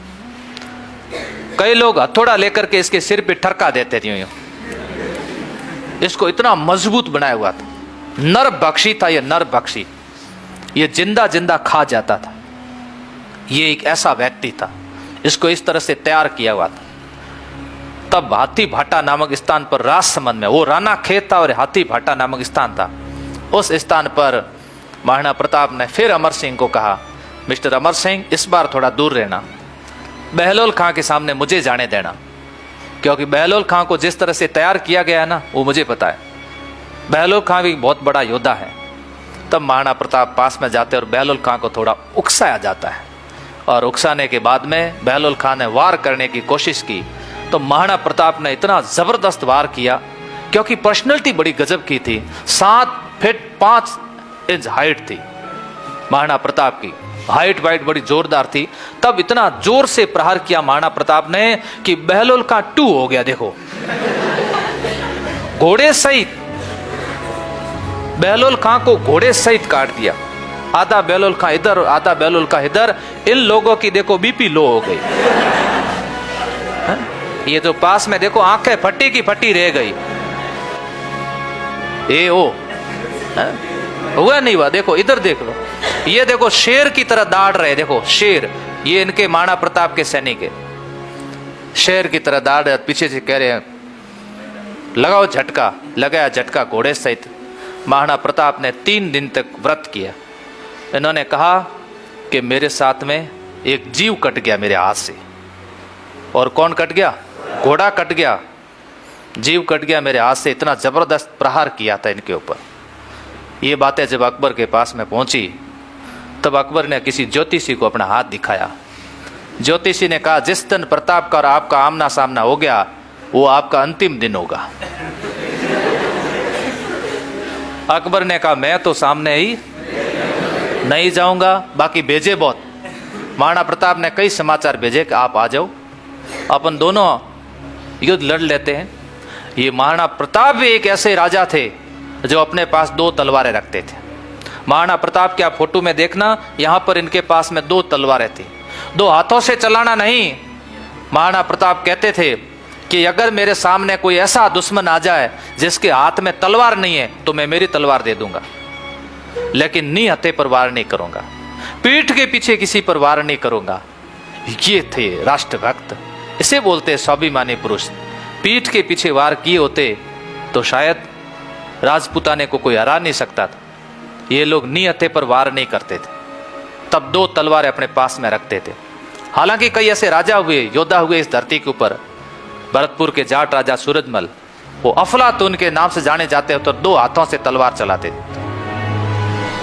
कई लोग हथौड़ा लेकर के इसके सिर पे ठरका देते थे यूं। इसको इतना मजबूत बनाया हुआ था। नर बख्शी था ये, नर बख्शी। ये जिंदा जिंदा खा जाता था। ये एक ऐसा व्यक्ति था, इसको इस तरह से तैयार किया हुआ था। तब हाथी भाटा नामक स्थान पर राजसमंद में, वो राणा खेत था और हाथी भाटा नामक स्थान था, उस स्थान पर महाराणा प्रताप ने फिर अमर सिंह को कहा, मिस्टर अमर सिंह इस बार थोड़ा दूर रहना, बहलोल खां के सामने मुझे जाने देना, क्योंकि बहलोल खां को जिस तरह से तैयार किया गया है ना, वो मुझे पता है। बहलोल खां भी बहुत बड़ा योद्धा है। तब महाराणा प्रताप पास में जाते और बहलोल खां को थोड़ा उकसाया जाता है, और उकसाने के बाद में बहलोल खां ने वार करने की कोशिश की। तो महाराणा प्रताप ने इतना जबरदस्त वार किया, क्योंकि पर्सनैलिटी बड़ी गजब की थी। 7 फीट 5 इंच हाइट थी महाराणा प्रताप की, हाइट वाइट बड़ी जोरदार थी। तब इतना जोर से प्रहार किया महाराणा प्रताप ने कि बहलोल खां 2 हो गया। देखो, घोड़े सहित बहलोल खां को घोड़े सहित काट दिया। आधा बहलोल खां इधर और आधा बहलोल खां इधर। इन लोगों की देखो बीपी लो हो गई। ये जो पास में देखो आंखें फटी की फटी रह गई। ए ओ हुआ नहीं हुआ? देखो इधर देख लो, ये देखो शेर की तरह दाड़ रहे। देखो शेर, ये इनके महाराणा प्रताप के सैनिक है। शेर की तरह दाड़ रहे, पीछे से कह रहे हैं लगाओ झटका। लगाया झटका घोड़े सहित। महाराणा प्रताप ने 3 दिन तक व्रत किया। इन्होंने कहा कि मेरे साथ में एक जीव कट गया मेरे हाथ से। और कौन कट गया? घोड़ा कट गया, जीव कट गया मेरे हाथ से। इतना जबरदस्त प्रहार किया था इनके ऊपर। ये बातें जब अकबर के पास में पहुंची, तब अकबर ने किसी ज्योतिषी को अपना हाथ दिखाया। ज्योतिषी ने कहा, जिस दिन प्रताप का और आपका आमना सामना हो गया, वो आपका अंतिम दिन होगा। अकबर ने कहा, मैं तो सामने ही नहीं जाऊंगा, बाकी भेजे बहुत। महाराणा प्रताप ने कई समाचार भेजे कि आप आ जाओ, अपन दोनों युद्ध लड़ लेते हैं। ये महाराणा प्रताप भी एक ऐसे राजा थे जो अपने पास 2 तलवारें रखते थे। महाराणा प्रताप के आप फोटो में देखना, यहाँ पर इनके पास में 2 तलवारें थी। 2 हाथों से चलाना नहीं। महाराणा प्रताप कहते थे कि अगर मेरे सामने कोई ऐसा दुश्मन आ जाए जिसके हाथ में तलवार नहीं है, तो मैं मेरी तलवार दे दूंगा, लेकिन नी हथे पर वार नहीं करूंगा, पीठ के पीछे किसी पर वार नहीं करूंगा। ये थे राष्ट्रभक्त। इसे बोलते हैं स्वाभिमानी पुरुष। पीठ के पीछे वार किए होते तो शायद राजपूताने को कोई हरा नहीं सकता था। ये लोग नी हथे पर वार नहीं करते थे। तब 2 तलवारें अपने पास में रखते थे। हालांकि कई ऐसे राजा हुए, योद्धा हुए इस धरती के ऊपर। भरतपुर के जाट राजा सूरजमल, वो अफलातून के नाम से जाने जाते हो, तो 2 हाथों से तलवार चलाते थे।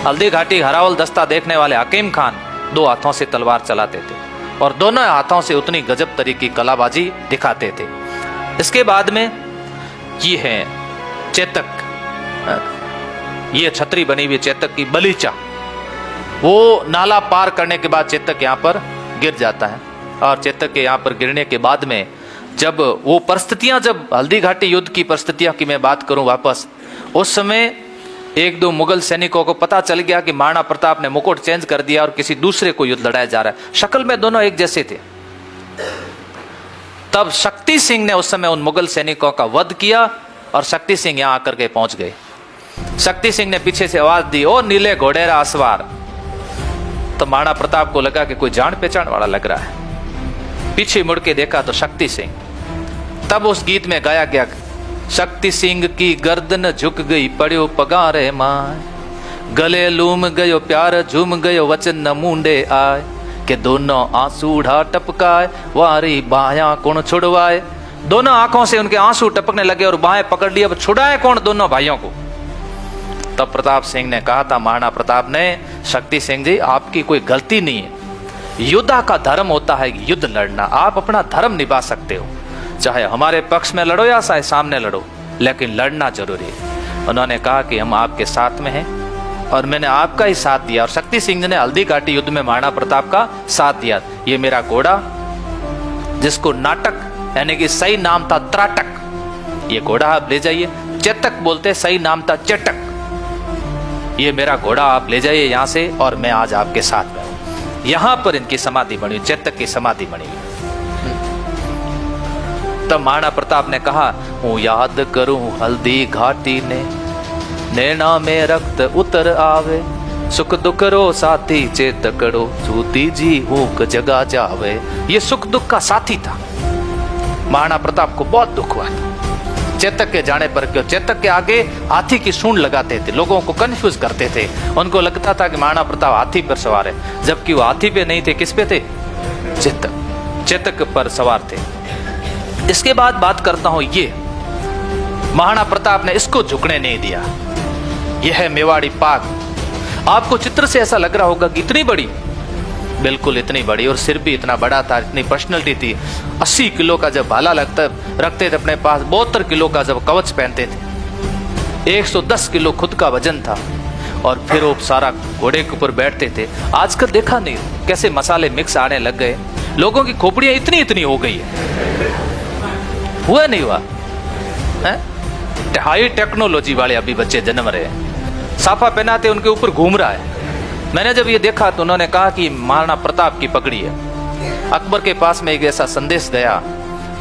हल्दी घाटी हरावल दस्ता देखने वाले हकीम खान 2 हाथों से तलवार चलाते थे, और दोनों हाथों से उतनी गजब तरीके की कलाबाजी दिखाते थे। इसके बाद में ये है चेतक, ये छतरी बनी हुई चेतक की बलीचा। वो नाला पार करने के बाद चेतक यहाँ पर गिर जाता है, और चेतक के यहाँ पर गिरने के बाद में जब वो परिस्थितियां, जब हल्दी घाटी युद्ध की परिस्थितियां की मैं बात करूं वापस, उस समय एक दो मुगल सैनिकों को पता चल गया कि महाराणा प्रताप ने मुकुट चेंज कर दिया और किसी दूसरे को युद्ध लड़ाया जा रहा है। शक्ल में दोनों एक जैसे थे। तब शक्ति सिंह ने उस समय उन मुगल सैनिकों का वध किया और शक्ति सिंह यहां आकर के पहुंच गए। शक्ति सिंह ने पीछे से आवाज दी, ओ नीले घोड़ेरा असवार। तो महाराणा प्रताप को लगा कि कोई जान पहचान वाला लग रहा है। पीछे मुड़ के देखा तो शक्ति सिंह। तब उस गीत में गाया गया, शक्ति सिंह की गर्दन झुक गई पड़ियो पगारे माय, गले लूम गयो प्यार झूम गयो वचन न मुंडे आए, के दोनों आंसू ढा टपकाए वारी बाया कौन छुड़वाए। दोनों आंखों से उनके आंसू टपकने लगे और बाहें पकड़ ली, अब छुड़ाए कौन दोनों भाइयों को। तब प्रताप सिंह ने कहा था, महाराणा प्रताप ने, शक्ति सिंह जी आपकी कोई गलती नहीं है। योद्धा का धर्म होता है युद्ध लड़ना, आप अपना धर्म निभा सकते हो, चाहे हमारे पक्ष में लड़ो या चाहे सामने लड़ो, लेकिन लड़ना जरूरी है। उन्होंने कहा कि हम आपके साथ में हैं और मैंने आपका ही साथ दिया। और शक्ति सिंह ने हल्दी घाटी युद्ध में महाराणा प्रताप का साथ दिया। ये मेरा घोड़ा, जिसको नाटक यानी कि सही नाम था त्राटक, ये घोड़ा आप ले जाइए। चेतक बोलते, सही नाम था चेटक। ये मेरा घोड़ा आप ले जाइए यहाँ से और मैं आज आपके साथ में हूं। यहां पर इनकी समाधि बनी, चेतक की समाधि बनी। तब महाराणा प्रताप ने कहा, हूं याद करूं हल्दी घाटी ने, नैना में रक्त उतर आवे, सुख दुख रो साथी चेतकड़ो, सूती जी हुक जगा जावे। ये सुख दुख का साथी था। महाराणा प्रताप को बहुत दुख हुआ था चेतक के जाने पर। क्यों? चेतक के आगे हाथी की सूंड लगाते थे, लोगों को कंफ्यूज करते थे। उनको लगता था कि महाराणा प्रताप हाथी पर सवार है, जबकि वो हाथी पे नहीं थे। किस पे थे? चेतक पर सवार थे। इसके बाद बात करता हूं, ये महाराणा प्रताप ने इसको झुकने नहीं दिया। यह है मेवाड़ी पाग। आपको चित्र से ऐसा लग रहा होगा कि इतनी बड़ी, बिल्कुल इतनी बड़ी, और सिर भी इतना बड़ा था, इतनी पर्सनैलिटी थी। 80 किलो का जब भाला रखते थे अपने पास, 72 किलो का जब कवच पहनते थे, 110 किलो खुद का वजन था, और फिर वो सारा घोड़े के ऊपर बैठते थे। आजकल देखा नहीं कैसे मसाले मिक्स आने लग गए, लोगों की खोपड़ियां इतनी इतनी हो गई है। हुआ नहीं हुआ है? हाई टेक्नोलॉजी वाले अभी बच्चे जन्म रहे हैं, साफा पहनाते उनके ऊपर घूम रहा है। मैंने जब ये देखा तो उन्होंने कहा कि महाराणा प्रताप की पगड़ी है। अकबर के पास में एक ऐसा संदेश गया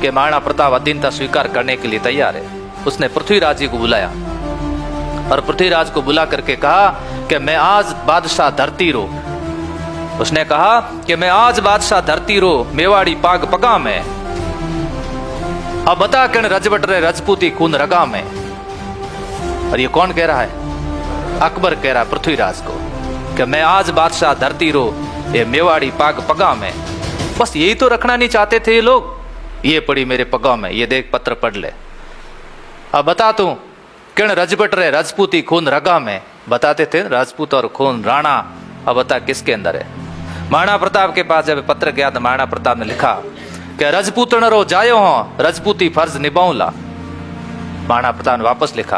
कि महाराणा प्रताप अधीनता स्वीकार करने के लिए तैयार है। उसने पृथ्वीराज जी को बुलाया और पृथ्वीराज को बुला करके कहा कि मैं आज बादशाह धरती रो। उसने कहा कि मैं आज बादशाह धरती रो, मेवाड़ी पाग पगा में, अब बता किन रजबट रे रजपूती खून रगा में। और ये कौन कह रहा है? अकबर कह रहा है पृथ्वीराज को कि मैं आज बादशाह धरती रो, ये मेवाड़ी पाग पगा में। बस यही तो रखना नहीं चाहते थे ये लोग। ये पड़ी मेरे पगा में, ये देख पत्र पढ़ ले। अब बता तू किन रजबट रे रजपूती खून रगा में। बताते थे राजपूत और खून राणा। अब बता किसके अंदर है? महाराणा प्रताप के पास जब पत्र गया तो महाराणा प्रताप ने लिखा कि रजपूतन रो जायो हो, रजपूती फर्ज निभाऊला। महाराणा प्रताप ने वापस लिखा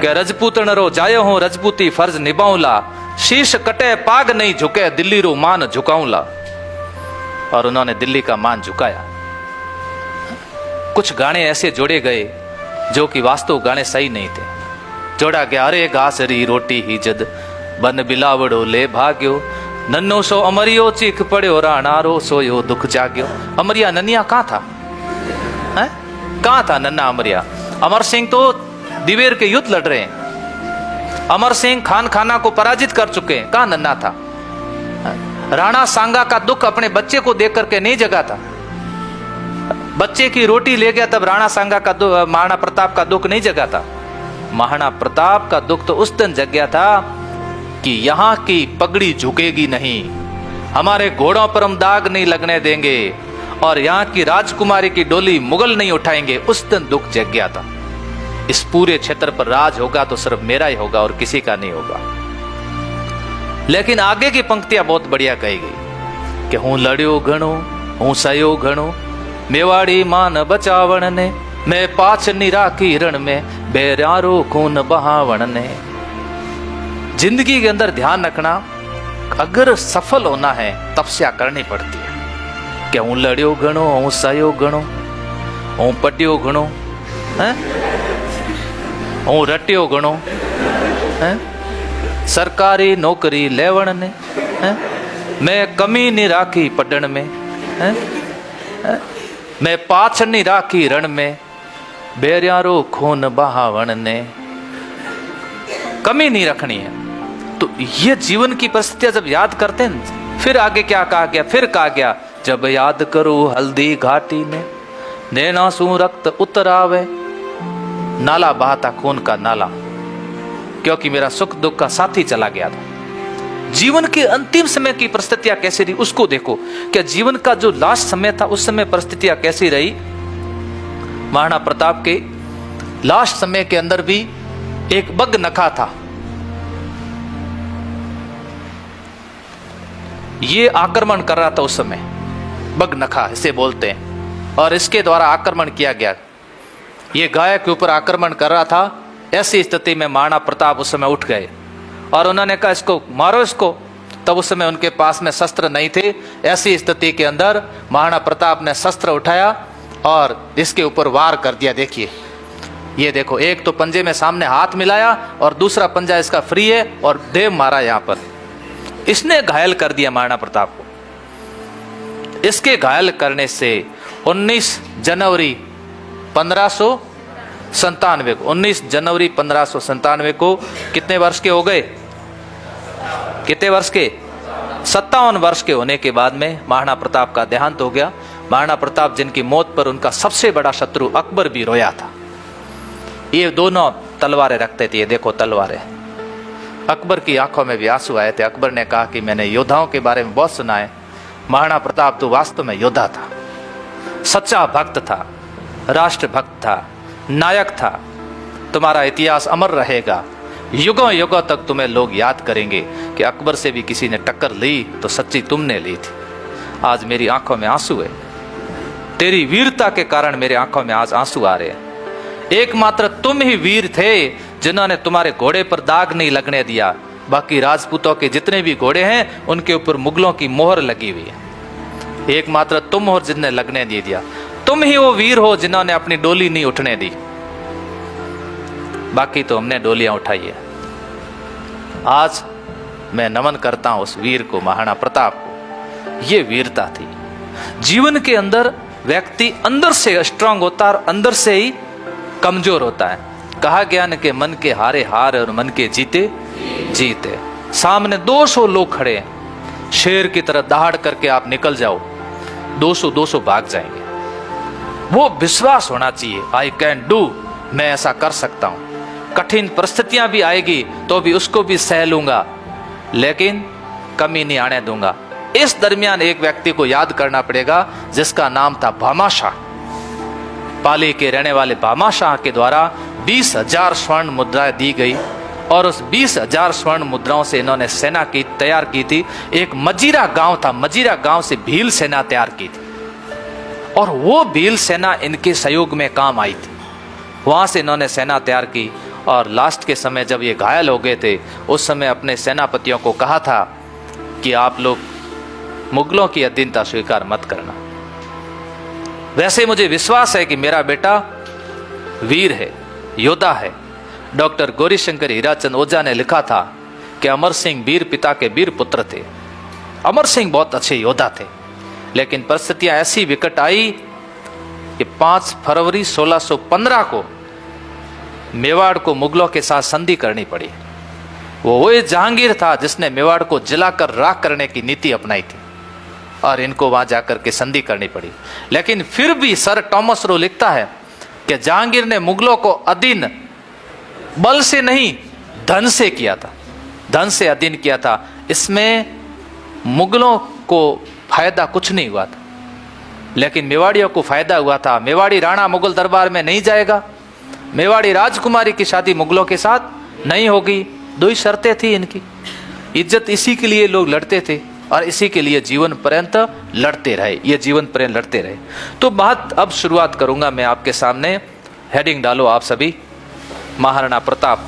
कि रजपूतन रो जायो हो, रजपूती फर्ज निभाऊला, शीश कटे पाग नहीं झुके, दिल्ली रो मान झुकाऊला। और उन्होंने दिल्ली का मान झुकाया। कुछ गाने ऐसे जोड़े गए जो कि वास्तव गाने सही नहीं थे। जोड़ा गया, अरे घासरी रोटी ही जद बन बिलावड़ो ले भाग्यो, नन्नो सो अमरियो चीख पड़ो, राणा रो सोयो दुख जाग्यो। अमरिया ननिया कहाँ था? है कहाँ था नन्ना अमरिया? अमर सिंह तो दिवेर के युद्ध लड़ रहे हैं। अमर सिंह खान खाना को पराजित कर चुके हैं, कहाँ नन्ना था? राणा सांगा का दुख अपने बच्चे को देख करके नहीं जगा था। बच्चे की रोटी ले गया तब राणा सांगा का महाराणा प्रताप का दुख नहीं जगा था। महाराणा प्रताप का दुख तो उस दिन जग गया था कि यहाँ की पगड़ी झुकेगी नहीं, हमारे घोड़ों पर हम दाग नहीं लगने देंगे, और यहाँ की राजकुमारी की डोली मुगल नहीं उठाएंगे। उस दिन दुख जग गया था। इस पूरे क्षेत्र पर राज होगा तो सिर्फ मेरा ही होगा और किसी का नहीं होगा। लेकिन आगे की पंक्तियां बहुत बढ़िया कही गई कि हूं लड़ियो घणो, हूं सयो घणो, मेवाड़ी मान बचावण ने, मैं पाछ निराखी रण में, बेरारो खून बहावण ने। जिंदगी के अंदर ध्यान रखना, अगर सफल होना है तपस्या करनी पड़ती है कि हूं लड़ियो घणो, हूं सयो घणो, हूँ पढ़ियो घणो हैं, हूँ रटियो घणो हैं, सरकारी नौकरी लेवण ने हैं, मैं कमी नहीं राखी पढ़ण में हैं, मैं पाछ नहीं राखी रण में, बेरियारो खून बहावण ने, कमी नहीं रखनी है। तो ये जीवन की परिस्थितियां जब याद करते हैं, फिर आगे क्या कहा गया, फिर कहा गया जब याद करूं हल्दी घाटी ने, नैना सू रक्त उतरावे, नाला बहाता खून का नाला, क्योंकि मेरा सुख दुख का साथी चला गया था। जीवन के अंतिम समय की परिस्थितियां कैसी रही उसको देखो। क्या जीवन का जो लास्ट समय था उस समय परिस्थितियां कैसी रही। महाराणा प्रताप के लास्ट समय के अंदर भी एक बग नखा था, ये आक्रमण कर रहा था उस समय, बग नखा इसे बोलते हैं, और इसके द्वारा आक्रमण किया गया। ये गाय के ऊपर आक्रमण कर रहा था। ऐसी स्थिति में महाराणा प्रताप उस समय उठ गए और उन्होंने कहा इसको मारो इसको। तब उस समय उनके पास में शस्त्र नहीं थे। ऐसी स्थिति के अंदर महाराणा प्रताप ने शस्त्र उठाया और इसके ऊपर वार कर दिया। देखिए ये देखो, एक तो पंजे में सामने हाथ मिलाया और दूसरा पंजा इसका फ्री है और देव मारा यहां पर। इसने घायल कर दिया महाराणा प्रताप को। इसके घायल करने से 19 जनवरी 1597 को 19 जनवरी 1597 को कितने वर्ष के हो गए, कितने वर्ष के, 57 वर्ष के होने के बाद में महाराणा प्रताप का देहांत हो गया। महाराणा प्रताप जिनकी मौत पर उनका सबसे बड़ा शत्रु अकबर भी रोया था। ये दोनों तलवारें रखते थे, ये देखो तलवारें। अकबर की आंखों में भी आंसू आए थे। अकबर ने कहा कि मैंने योद्धाओं के बारे में बहुत सुना है, महाराणा प्रताप तो वास्तव में योद्धा था, सच्चा भक्त था, राष्ट्र भक्त था, नायक था। तुम्हारा इतिहास अमर रहेगा, युगों युगों तक तुम्हें लोग याद करेंगे कि अकबर से भी किसी ने टक्कर ली तो सच्ची तुमने ली थी। आज मेरी आंखों में आंसू है, तेरी वीरता के कारण मेरे आंखों में आज आंसू आ रहे हैं। एकमात्र तुम ही वीर थे जिन्होंने तुम्हारे घोड़े पर दाग नहीं लगने दिया। बाकी राजपूतों के जितने भी घोड़े हैं उनके ऊपर मुगलों की मोहर लगी हुई है। एकमात्र तुम हो जिनने लगने नहीं दिया। तुम ही वो वीर हो जिन्होंने अपनी डोली नहीं उठने दी। बाकी तो हमने डोलियां उठाई है। आज मैं नमन करता हूं उस वीर को, महाराणा प्रताप को। ये वीरता थी। जीवन के अंदर व्यक्ति अंदर से स्ट्रांग होता है और अंदर से ही कमजोर होता है। कहा गया न कि मन के हारे हार और मन के जीते जीते। सामने 200 लोग खड़े हैं, शेर की तरह दहाड़ करके आप निकल जाओ, 200 भाग जाएंगे। वो विश्वास होना चाहिए, आई कैन डू, मैं ऐसा कर सकता हूं। कठिन परिस्थितियां भी आएगी तो भी उसको भी सह लूंगा, लेकिन कमी नहीं आने दूंगा। इस दरमियान एक व्यक्ति को याद करना पड़ेगा जिसका नाम था भामाशाह। पाली के रहने वाले भामाशाह के द्वारा 20,000 स्वर्ण मुद्राएं दी गई और उस 20,000 स्वर्ण मुद्राओं से इन्होंने सेना की तैयार की थी। एक मजीरा गांव था, मजीरा गांव से भील सेना तैयार की थी और वो भील सेना इनके सहयोग में काम आई थी। वहां से इन्होंने सेना तैयार की और लास्ट के समय जब ये घायल हो गए थे उस समय अपने सेनापतियों को कहा था कि आप लोग मुगलों की अधीनता स्वीकार मत करना। वैसे मुझे विश्वास है कि मेरा बेटा वीर है, योद्धा है। डॉक्टर गौरीशंकर हीराचंद ओझा ने लिखा था कि अमर सिंह वीर पिता के वीर पुत्र थे। अमर सिंह बहुत अच्छे योद्धा थे, लेकिन परिस्थितियां ऐसी विकट आई कि 5 फरवरी 1615 को मेवाड़ को मुगलों के साथ संधि करनी पड़ी। वो जहांगीर था जिसने मेवाड़ को जलाकर राख करने की नीति अपनाई थी और इनको वहां जाकर के संधि करनी पड़ी। लेकिन फिर भी सर टॉमस रो लिखता है कि जहांगीर ने मुगलों को अधीन बल से नहीं धन से किया था, धन से अधीन किया था। इसमें मुगलों को फायदा कुछ नहीं हुआ था, लेकिन मेवाड़ियों को फायदा हुआ था। मेवाड़ी राणा मुगल दरबार में नहीं जाएगा, मेवाड़ी राजकुमारी की शादी मुगलों के साथ नहीं होगी। 2 ही शर्तें थी इनकी। इज्जत इसी के लिए लोग लड़ते थे और इसी के लिए जीवन पर्यंत लड़ते रहे, ये जीवन पर्यंत लड़ते रहे। तो बात अब शुरुआत करूंगा मैं आपके सामने। हेडिंग डालो आप सभी, महाराणा प्रताप।